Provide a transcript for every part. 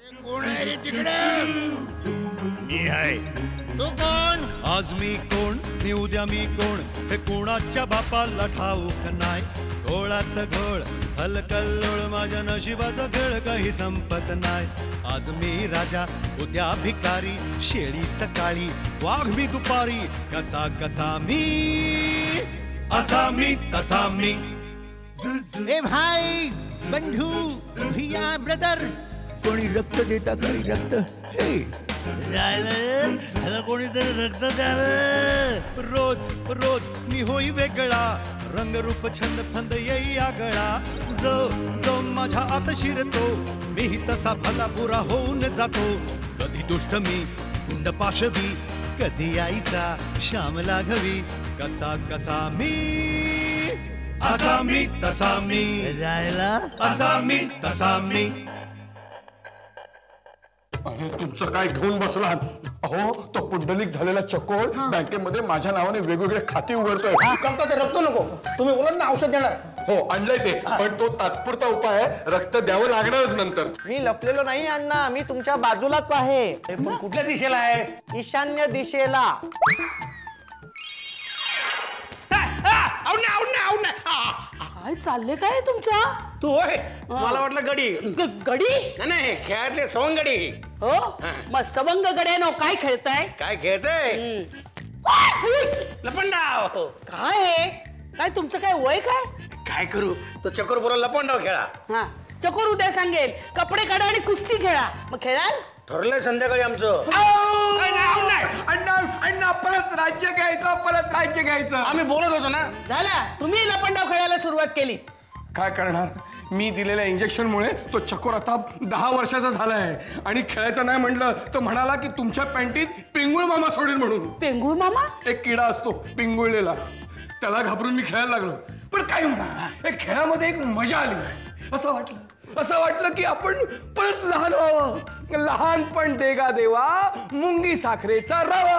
कोण आहे रे तिकडे? मी आहे. तू कोण? आज मी कोण, मी उद्या मी कोण, हे कोणाच्या बापाला ठाऊक नाही. घोळात घोळ, हलकल्लोळ, माझ्या नशिबाचा खेळ काही संपत नाही. आज मी राजा, उद्या भिकारी, शेळी सकाळी, वाघ मी दुपारी, कसा कसा मी, असा मी तसा मी. ए भाई, बंधू, भैया, ब्रदर, कोणी रक्त देता काही रक्त? हे ह्याला कोणीतरी रक्त द्या रे. रोज रोज मी होई वेगळा, रंगरूप छंद फंद येई आगळा. जो जो माझ्या आत शिरतो, मीही तसा भला बुरा होऊन जातो. कधी दुष्ट मी, गुंड पाशवी, कधी आईचा श्याम लाघवी, कसा कसा मी, असा मी तसा मी. जायला असा मी तसा मी. तुमचं काय घेऊन बसला? अहो, तो पुंडलिक झालेला चकोर बँकेमध्ये माझ्या नावाने वेगवेगळे खाती उघडतोय. काका ते रक्त नको, तुम्ही बोलत ना औषध देणार. हो, आणलंय ते, पण तो तात्पुरता उपाय आहे. रक्त द्यावं लागणारच नंतर. मी लपलेलो नाही अण्णा, मी तुमच्या बाजूलाच आहे. पण कुठल्या दिशेला आहे? ईशान्य दिशेला. काय चालले काय तुमच्या? तू होय, मला वाटलं गडी. गडी? नाही, खेळातले सवंगडी. हो मग सवंग गड्यानो काय खेळताय? काय खेळतय? लपंडाव. काय हे? काय तुमचं काय वय काय? काय करू, तो चकोर बोला लपंडाव खेळा. हा चकोर उद्या सांगेल कपडे काढा आणि कुस्ती खेळा. मग खेळाल? ठरलंय संध्याकाळी आमचं. अण्णा, परत राज्य घ्यायचं, परत राज्य घ्यायचं. आम्ही बोलत होतो ना. झाला, तुम्ही लपंडाव खेळायला सुरुवात केली. काय करणार, मी दिलेल्या इंजेक्शनमुळे तो चकोर आता 10 वर्षाचा झालाय. आणि खेळायचं नाही म्हटलं तर म्हणाला की तुमच्या पॅन्टीत पिंगुळ मामा सोडेल म्हणून. पेंगुळ मामा? एक किडा असतो पिंगुळलेला, त्याला घाबरून मी खेळायला लागलो. पण काय म्हणा, या खेळामध्ये एक मजा आली. असं वाटलं की आपण परत लहान व्हावं. लहानपण देगा देवा, मुंगी साखरेचा रवा.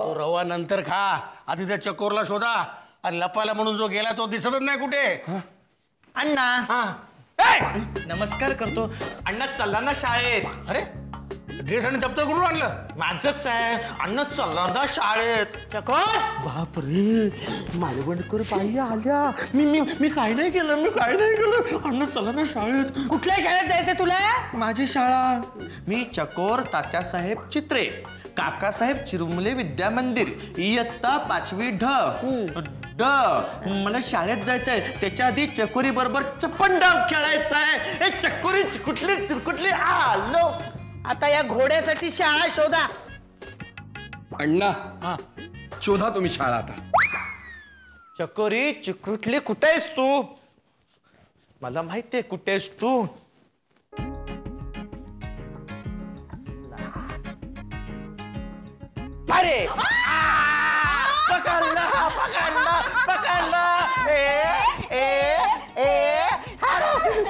तो रवा नंतर खा, आधी त्या चकोरला शोधा. आणि लपायला म्हणून जो गेला तो दिसतच नाही कुठे. अण्णा, नमस्कार करतो. अण्णा चालला ना शाळेत? अरे ड्रेस आणि दप्तर कुठून आणलं? माझंच आहे. अण्णा चालला ना शाळेत. चकोर बापरे, मालवणकर बाई आल्या. मी काय नाही केलं. अण्णा चला ना शाळेत. कुठल्या शाळेत जायचं तुला? माझी शाळा. मी चकोर तात्यासाहेब चित्रे, काकासाहेब चिरुमुले विद्या मंदिर, इयत्ता 5वी ढ. मला शाळेत जायचंय. त्याच्या आधी चकोरी बरोबर चप्पनडाव खेळायचा आहे. एक चकोरी चिरकुटली आलो. आता या घोड्यासाठी शाळा शोधा. अण्णा, शोधा तुम्ही शाळा आता. चकोरी चिकुटली, कुठे आहेस तू? मला माहितीये कुठे आहेस तू. अरे पकडला.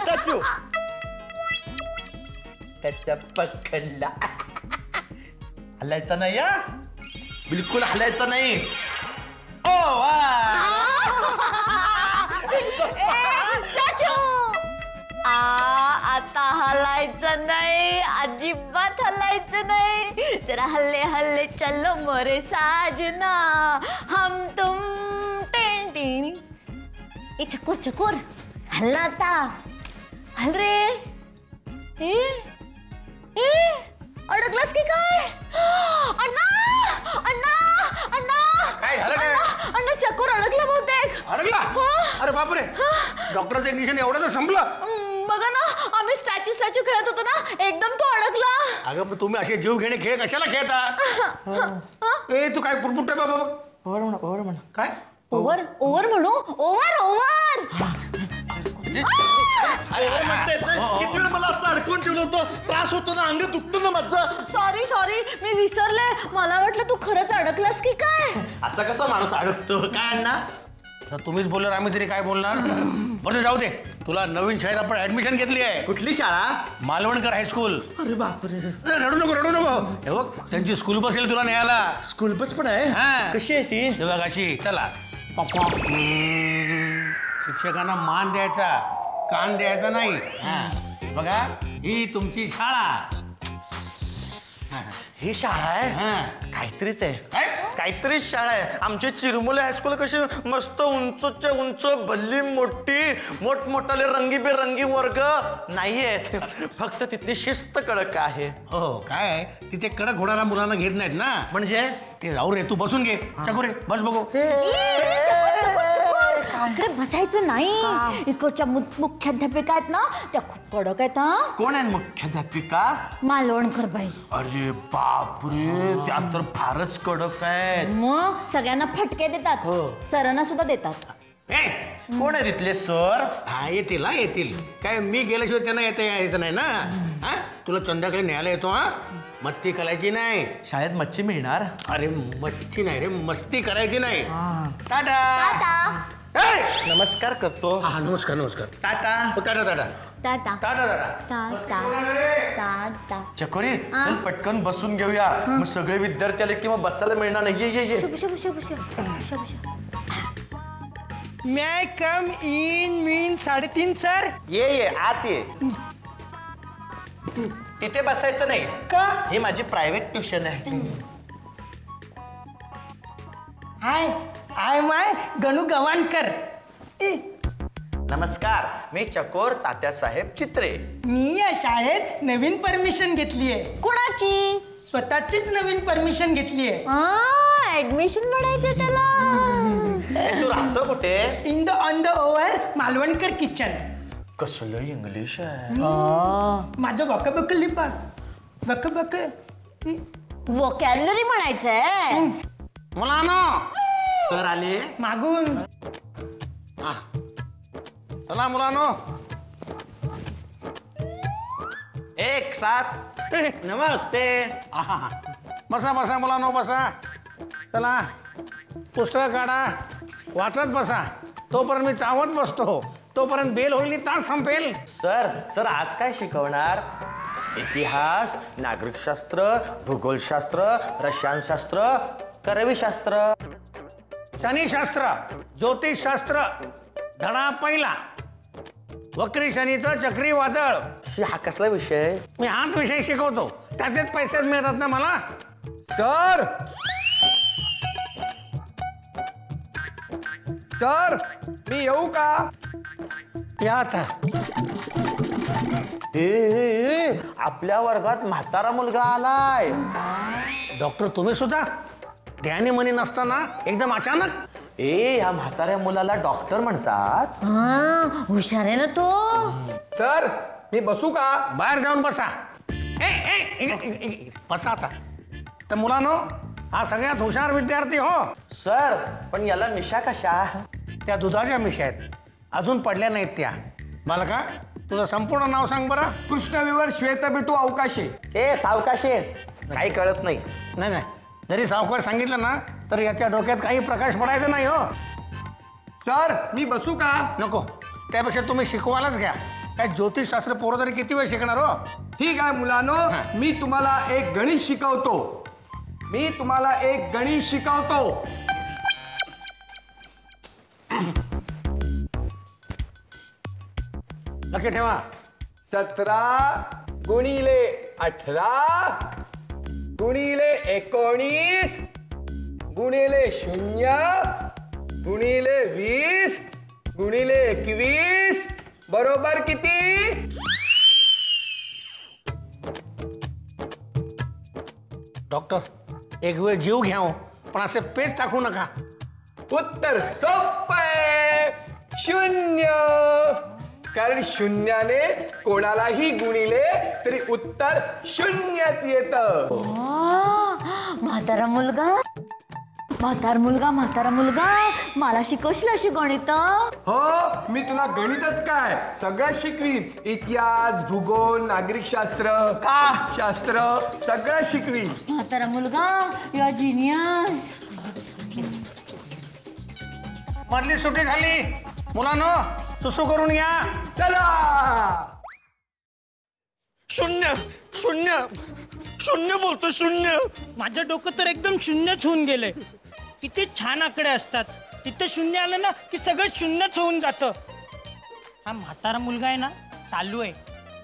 टचू त्याच्या पकडला. हलायचं नाही, बिलकुल हलायचं नाही. ओ आता हलायचं नाही, अजिबात हलायचं नाही. जरा हल्ले हल्ले चलो मोरे साजना, हम तुम टेंटी. ए चकोर चकोर, हल्ला आता. हल रे. ए ए अडकलास की काय? अण्णा अण्णा अण्णा, काय झालं काय? अण्णा चकोर अडकला बहुतेक. अडकला? अरे बापरे, डॉक्टरचं इंजेक्शन एवढं तर संपलं. बघा ना, आम्ही स्टॅच्यू खेळत होतो ना, एकदम तो अडकला. अगं तुम्ही असे जीव घेणे खेळ कशाला खेळता? ए तू काय पुरपुटतोय बाबा? ओव्हर म्हणा. काय ओव्हर म्हणू? ओव्हर किती वेळ मला असं अडकून ठेवलं होतं. त्रास होतो ना, अंग दुखतं ना माझं. सॉरी मी विसरले. मला वाटलं तू खरंच अडकलास की काय. असा कसा माणूस अडकतो काय अण्णा? तर तुम्हीच बोलणार, आम्ही तरी काय बोलणार. बरं जाऊ दे, तुला नवीन शाळेत आपण ऍडमिशन घेतली आहे. कुठली शाळा? मालवणकर हायस्कूल. अरे बापरे. रडू नको. हे बघ, त्यांची स्कूल बस येईल तुला न्यायला. स्कूल बस पण आहे? हा. कशी आहे ती? हे बघ अशी. चला. शिक्षकांना मान द्यायचा, कान द्यायचा नाही. बघा, ही तुमची शाळा. ही शाळा आहे हा. काहीतरीच आहे काय? काहीतरीच शाळा आहे. आमचे चिरमुले हायस्कूल कशी मस्त उंचच्या उंच भल्ली मोठी मोठमोठाले रंगीबेरंगी वर्ग नाहीयेत. फक्त तिथली शिस्त कडक आहे. हो काय आहे, तिथे कडक होणाऱ्या मुलांना घेत नाहीत ना. म्हणजे ते जाऊ रे, तू बसून घे. चकोरे बस बघू. इकडे बसायचं नाही. इकडच्या मुख्याध्यापिका आहेत ना त्या खूप कडक आहेत हा. कोण आहे मुख्याध्यापिका? मालवणकर बाई. अरे बापरे, त्या तर फारच कडक आहेत. मग सगळ्यांना फटके देतात. सरांना सुद्धा देतात. ए, कोण आहे तिथले सर? हा येतील हा येतील. काय मी गेल्याशिवाय त्यांना यायचं नाही ना. हा तुला संध्याकाळी न्यायला येतो. हा मस्ती करायची नाही. शाळेत मच्छी मिळणार? अरे मच्छी नाही रे, मस्ती करायची नाही. टाटा. टाटा ए! नमस्कार करतो. हा नमस्कार नमस्कार. टाटा. हो, टाटा टाटा टाटा टाटा टाटा. टाटा टाटा. चकोरी चल पटकन बसून घेऊया. मग सगळे विद्यार्थी आले की मग बसायला मिळणार नाही. ये ये ये. शुभ शुभ शुभ शुभ शुभ शुभ. May I come in mean 3.5 sir? ये ये आत ये. तिथे बसायचं नाही. का? ही माझी प्रायव्हेट ट्युशन आहे. हाय आय माय गणू गवाणकर. नमस्कार, मी चकोर तात्यासाहेब चित्रे. मी या शाळेत नवीन परमिशन घेतली आहे. कुणाची? स्वतःचीच नवीन परमिशन घेतली आहे. ऍडमिशन मिळायचं त्याला. तू राहतो कुठे? In the on the over Malvankar kitchen. कसलं इंग्लिश आहे. माझं बक लिपा बक वोकॅब्युलरी म्हणायचंय. मुलांनो सर आले मागून. चला मुलांनो. 1 7 नमस्ते. आहा. बसा बसा मुलांनो बसा. चला पुस्तकं काढा, वाचत बसा. तोपर्यंत मी चावत बसतो. तोपर्यंत बेल होईल तास संपेल. सर आज काय शिकवणार? इतिहास, नागरिकशास्त्र, भूगोलशास्त्र, रसायनशास्त्र, करवीशास्त्र, शनिशास्त्र, ज्योतिषशास्त्र. धडा पहिला, वक्री शनीचं चक्रीवादळ. हा कसला विषय? मी हाच विषय शिकवतो. त्याचेच पैसे मिळतात ना मला. सर सर मी येऊ का? या आता. आपल्या वर्गात म्हातारा मुलगा आलाय. डॉक्टर तुम्ही सुद्धा ध्यानी मनी नसताना एकदम अचानक. ह्या म्हाताऱ्या मुलाला डॉक्टर म्हणतात. हुशार आहे ना तो. सर मी बसू का? बाहेर जाऊन बसा. बसा आता. तर मुलांनो, हा सगळ्यात हुशार विद्यार्थी हो. सर पण याला मिशा कशा? त्या दुधाच्या मिशा आहेत, अजून पडल्या नाहीत त्या. बालका तुझं संपूर्ण नाव सांग बरं. कृष्णविवर श्वेतबिटू अवकाशे. सावकाशे काही कळत नाही. नाही नाही, जरी सावकार सांगितलं ना तर याच्या डोक्यात काही प्रकाश पडायचा नाही हो. सर मी बसू का? नको, त्यापेक्षा तुम्ही शिकवायलाच घ्या. काय ज्योतिषशास्त्र पोरं तरी किती वेळ शिकणार हो. ठीक आहे मुलांनो, मी तुम्हाला एक गणित शिकवतो. लक्ष ठेवा. 17 गुणिले 18 गुणिले 19 गुणिले 0 गुणिले 20 गुणिले 21 बरोबर किती? डॉक्टर एक वेळ जीव घ्या हो, पण असे पेच टाकू नका. उत्तर सोपं आहे, 0. कारण शून्याने कोणालाही गुणिले तरी उत्तर 0च येतं. म्हातारा मुलगा मला शिकवशील अशी गणित? हो, मी तुला गणितच काय सगळं शिकवीन. इतिहास, भूगोल, नागरिकशास्त्र, शास्त्र सगळं शिकवीन. म्हातारा मुलगा यू आर जिनियस. मधली सुट्टी झाली. मुलांनो सुसू करून या. चला. 0 बोलतो 0. माझं डोकं तर एकदम शून्यच होऊन गेलंय. किती छान आकडे असतात, तिथे 0 आलं ना की सगळं 0च होऊन जातं. हा म्हातारा मुलगा आहे ना, चालू आहे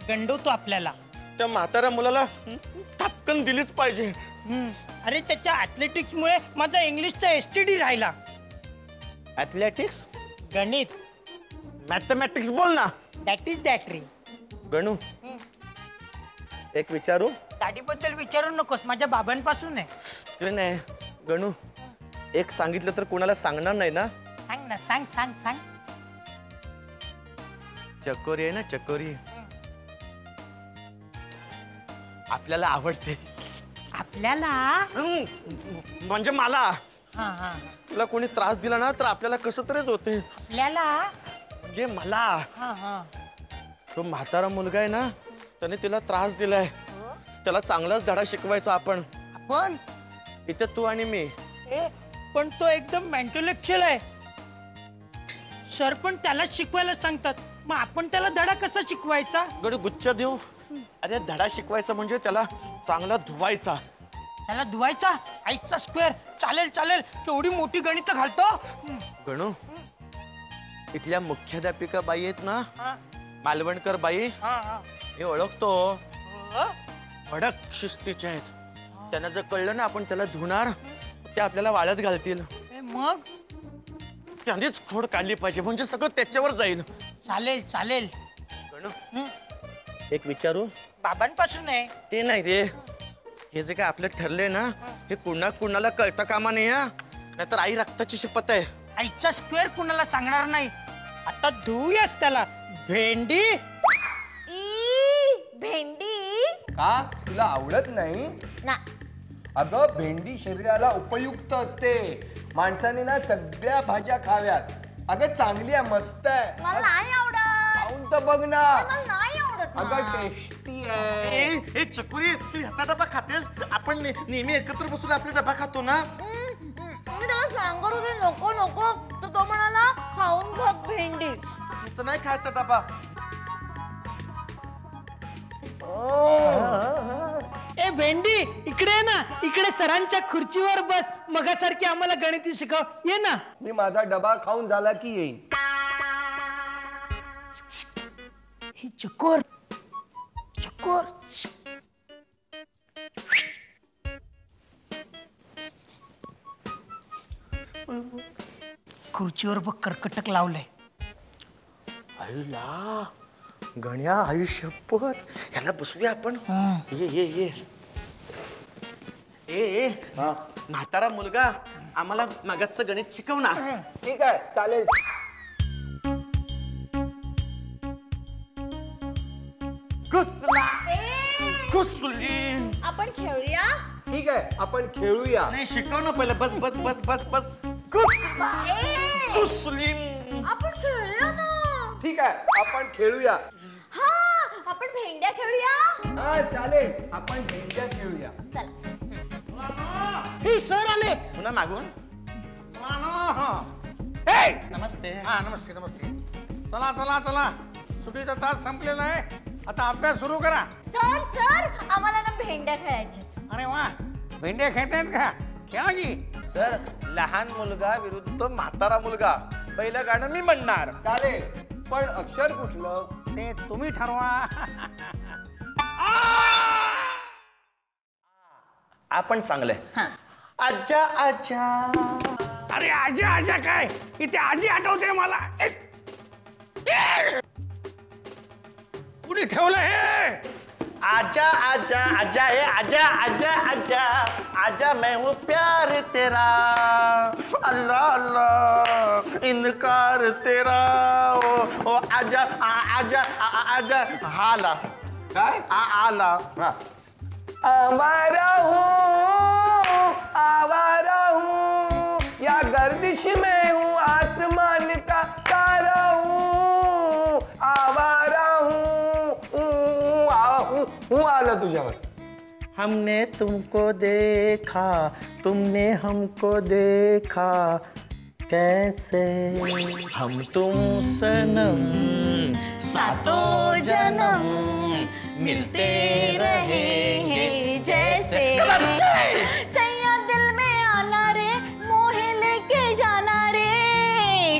गंडवतो आपल्याला. त्या म्हाताऱ्या मुलाला टपकन दिलीच पाहिजे. अरे त्याच्या ऍथलेटिक्स मुळे माझा इंग्लिशचा एसटीडी राहिला. ऍथलेटिक्स, गणित, मॅथमॅटिक्स बोल ना. दॅट इज दॅट रे. गणू, एक विचारू? दाढीबद्दल विचारू नकोस, माझ्या बाबांपासून आहे. ते नाही गणू, एक सांगितलं तर कोणाला सांगणार नाही ना? सांग ना, सांग सांग सांग. चकोरी आहे ना, चकोरी आपल्याला आवडते. आपल्याला? म्हणजे मला. हा हा. तुला कोणी त्रास दिला ना तर आपल्याला कसं तरीच होते. आपल्याला? म्हणजे मला. हा हा. तो म्हातारा मुलगा आहे ना, त्याने तिला त्रास दिलाय. त्याला चांगलाच धडा शिकवायचा आपण. आपण? इथे तू आणि मी. पण तो एकदम मेंटलेक्चुअल आहे. सर पण त्याला शिकवायला सांगतात, मग आपण त्याला धडा कसा शिकवायचा? गडू गुच्छ देऊ. अरे धडा शिकवायचा म्हणजे त्याला चांगला धुवायचा. त्याला धुवायचा? आईचा स्क्वेअर. चालेल चालेल, केवढी मोठी गणित घालतो. गणू, इथल्या मुख्याध्यापिका बाई आहेत ना, हा, मालवणकर बाई, हा, हा. मी ओळखतो. हो? कडक शिस्तीचे आहेत. त्यांना जर कळलं ना आपण त्याला धुणार, ते आपल्याला वाळत घालतील. मग त्यांनीच खोड काढली पाहिजे, म्हणजे सगळं त्याच्यावर जाईल. चालेल चालेल. गणू, एक विचारू? बाबांपासून आहे. ते नाही रे, हे जे काय आपलं ठरलंय ना, हे कुणाला कळतं कामा नाही. नाहीतर आई रक्ताची शपथ आहे. आईचा स्क्वेअर कुणाला सांगणार नाही. आता धुऊयास त्याला. भेंडी. भेंडी का तुला आवडत नाही? ना. अगं भेंडी शरीराला उपयुक्त असते. माणसाने ना सगळ्या भाज्या खाव्यात. अगं चांगली आहे, मस्त आहे. मला नाही आवडत. खाऊन तर बघ ना. मला नाही आवडत ना. अगं टेस्टी आहे. ए चकुरी, तू ह्याचा डबा खातेस? आपण नेहमी एकत्र बसून आपला डबा खातो ना. मी त्याला सांगत होते नको नको, तर तो म्हणाला खाऊन बघ भेंडी. ह्याचा नाही खायचा डबा. ए भेंडी, इकडे ये ना. इकडे सरांच्या खुर्चीवर बस. मगासारखी आम्हाला गणित शिकव. ये ना. मी माझा डबा खाऊन झाला की येईन. ही चकोर चकोर. खुर्चीवर बघ कर्कटक लावलंय. आईला गण्या, आई शपथ, ह्याला बसूया आपण. ये ये ये. ए म्हातारा मुलगा, आम्हाला मगाचं गणित शिकव ना. ठीक आहे, चालेल. घुसला, घुसली. आपण खेळूया. ठीक आहे, आपण खेळूया. नाही, शिकव ना पहिलं. बस बस बस बस बस. घुसली. आपण खेळूया ना. ठीक आहे, आपण खेळूया. हा, आपण भेंड्या खेळूया. हा चालेल, आपण भेंड्या खेळूया. हे सर आले. पुन्हा मागून. नमस्ते. हा नमस्ते नमस्ते. चला चला चला, सुट्टीचा तास संपलेला आहे. आता अभ्यास सुरू करा. सर सर, आम्हाला ना भेंड्या खेळायच्या. अरे वा, भेंड्या खेळतायत का? खेळा की. सर, लहान मुलगा विरुद्ध म्हातारा मुलगा. पहिलं गाणं मी म्हणणार. चालेल, पण अक्षर कुठलं ते तुम्ही ठरवा. आपण चांगलंय. आजा आजा. अरे आजी आजा काय, इथे आजी आठवते मला. कुणी ठेवलं हे? आजा आजा आजा है, आजा आजा आजा आजा, मैं हूँ प्यार तेरा. अल्लाह अल्लाह, इनकार तेरा. ओ आजा आजा आजा. हाला काय? आला. आवारा हूँ, आवारा हूँ, या गर्दिश में हूँ, आसमान का तारा हूँ. आवारा हूँ आलं तुझ्यावर. हमने तुमको देखा, तुमने हमको देखा, कैसे हम तुम सनम सातों जन्म मिलते रहेंगे जैसे. सैया दिल में आना रे, मोहे लेके जाना रे.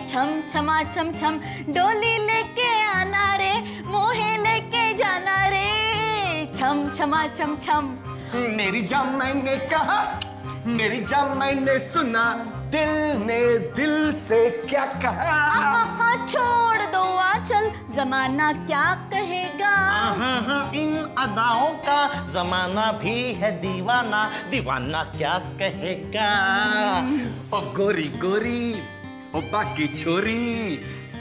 छम छमा छम छम डोली लेके आना रे, मोहे लेके जाना रे. छम छमा छम छम। मेरी जान मैंने कहा, मेरी जान मैंने सुना, दिल ने दिल से क्या कहा। छोड़ दो आंचल, जमाना क्या कहेगा। इन अदाओं का जमाना भी है दीवाना, दीवाना क्या कहेगा। ओ गोरी गोरी, ओ बाकी छोरी,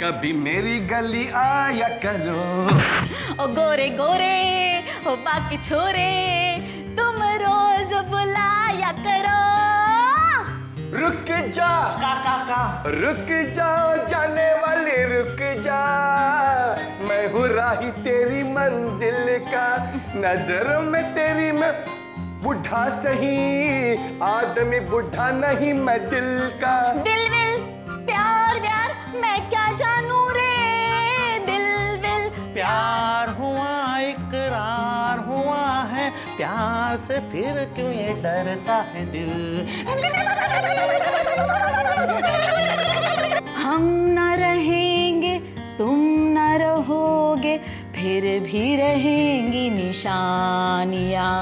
कभी मेरी गली आया करो। ओ गोरे गोरे, ओ बाकी छोरे, तुम रोज बुलाया करो। रुक जा का रुक जाओ जाने वाली रुक जा, मैं हूँ राही तेरी मंजिल का, नजरों में तेरी मैं बुढ़ा सही, आदमी बुढ़ा नहीं मैं दिल का। दिल विल प्यार व्यार मैं क्या जानू रे, दिल विल प्यार हुआ इकरार हुआ है, प्यार से फिर क्यों ये डरता है दिल। हम न रहेंगे तुम न रहोगे, फिर भी रहेंगी निशानियाँ।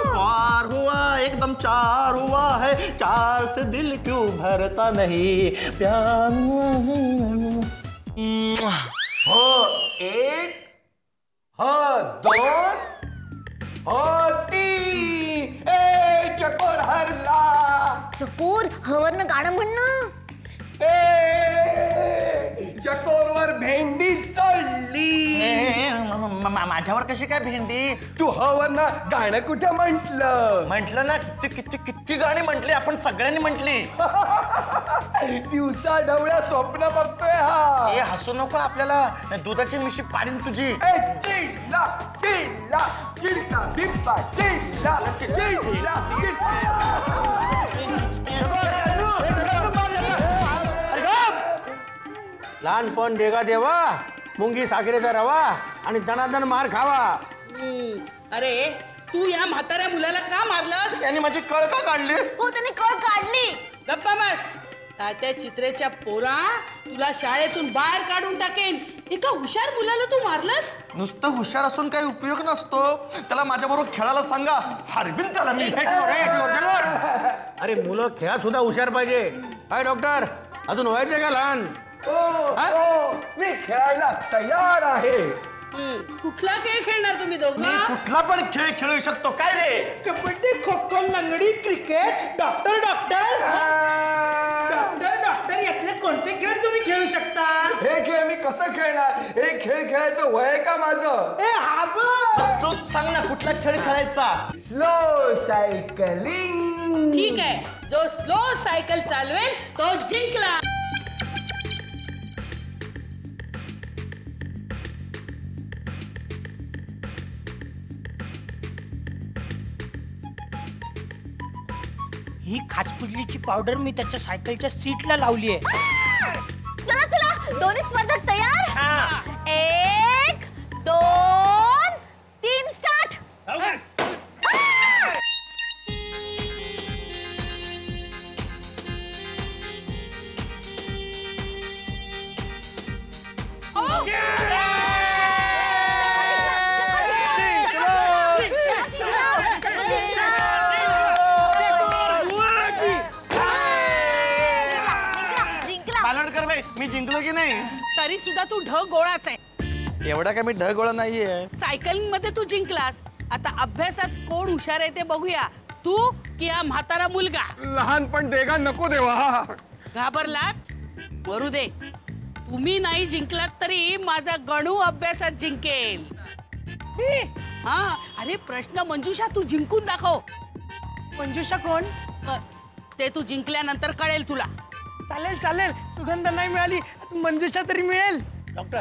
पार हुआ एकदम चार हुआ है, चार से दिल क्यों भरता नहीं, प्यार हो एक, हो दोन, हो तीन, ए चकोर हरला, चकोर हवरनं गाणं म्हणणं। ए चकोरवर भेंडी चढली। माझ्यावर कशी काय भेंडी? तू हवर ना गाणं कुठं म्हंटल? म्हंटल ना, किती किती किती गाणी म्हंटली आपण, सगळ्यांनी म्हंटली। दिवसा ढवळ्या स्वप्न बघतोय हा। ए हसू नको, आपल्याला दुधाची मिशी पाडीन तुझी। ए चिल्ला चिल्ला चिल्ला बिब्बा चिल्ला चिल्ला चिल्ला। लहानपण देगा देवा, मुंगी साखरेचा रवा आणि दणादण मार खावा। अरे तू या म्हाताऱ्या मुलाला का मारलंस? त्यांनी माझी कळ का काढली? हो त्याने कळ काढली। गप्पा बस. तात्या चित्रेच्या पोरा, तुला शाळेतून बाहेर काढून टाकेन. एका हुशार मुलाला तू मारलंस? नुसतं हुशार असून काही उपयोग नसतो, त्याला माझ्याबरोबर खेळायला सांगा, हरवीन त्याला मी। अरे मुलं खेळात सुद्धा हुशार पाहिजे। काय डॉक्टर, अजून व्हायचंय का लहान? मी खेळायला तयार आहे। कुठला खेळ खेळणार तुम्ही दोघं? कुठला पण खेळ खेळू शकतो। काय रे? कबड्डी, खो खो, लंगडी, cricket, doctor doctor doctor doctor यातले कोणते खेळ तुम्ही खेळू शकता? हे खेळ मी कसं खेळणार? हे खेळ खेळायचं वय आहे का माझं? ए हा बघ. तूच सांग ना, कुठला खेळ खेळायचा? Slow cycling. ठीक आहे, जो स्लो सायकल चालवेल तो जिंकला. ही खासकुजलीची पावडर मी त्याच्या सायकलच्या सीटला लावली आहे. चला चला, दोन्ही स्पर्धक तयार? 1 2 3 स्टार्ट. मी जिंकलो की नाही? तरी सुद्धा तू ढ गोळाच आहे. एवढा काय मी ढगोळा नाहीये. सायकलिंग मध्ये तू जिंकलास. आता अभ्यासात कोण हुशार आहे ते बघूया, तू की हा म्हातारा मुलगा? लहानपण देगा नको देवा. घाबरलात? मरू दे, तुम्ही नाही जिंकलात तरी माझा गणू अभ्यासात जिंकेल. हा, अरे प्रश्न मंजुषा तू जिंकून दाखव. मंजुषा कोण? ते तू जिंकल्यानंतर कळेल तुला. चालेल चालेल, सुगंध नाही मिळाली, मंजुषा तरी मिळेल. डॉक्टर,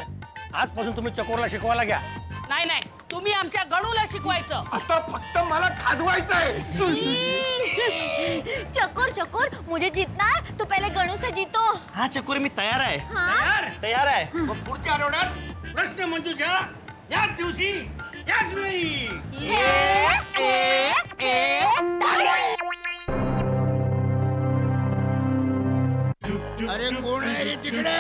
आजपासून तुम्ही चकोरला शिकवायला घ्या. नाही नाही, तुम्ही आमच्या गणूला शिकवायचं. आता फक्त मला खाजवायचंय. चकोर चकोर, मुझे जीतना है तो पहले गणू से जीतो. हा चकोर, मी तयार आहे. हाँ? तयार आहे. मग पुढच्या आठवड्यात प्रश्न मंजूच्या याच दिवशी याच वेळी. अरे कोण आहे रे तिकडे?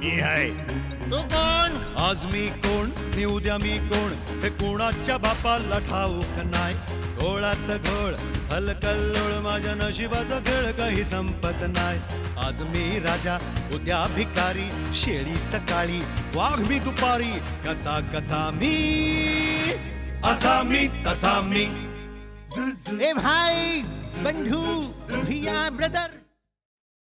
ये है तू कोण आज मी कोण नि उद्या मी कोण हे कोणाच्या बापाला ठाऊक नाही. घोळात घोळ हलकल्लोळ माझ्या नशिबाचा खेळ काही संपत नाही. आज मी राजा उद्या भिकारी, शेळी सकाळी वाघ मी दुपारी. कसा कसा मी असा मी तसा मी. ए भाई बंधू भैया ब्रदर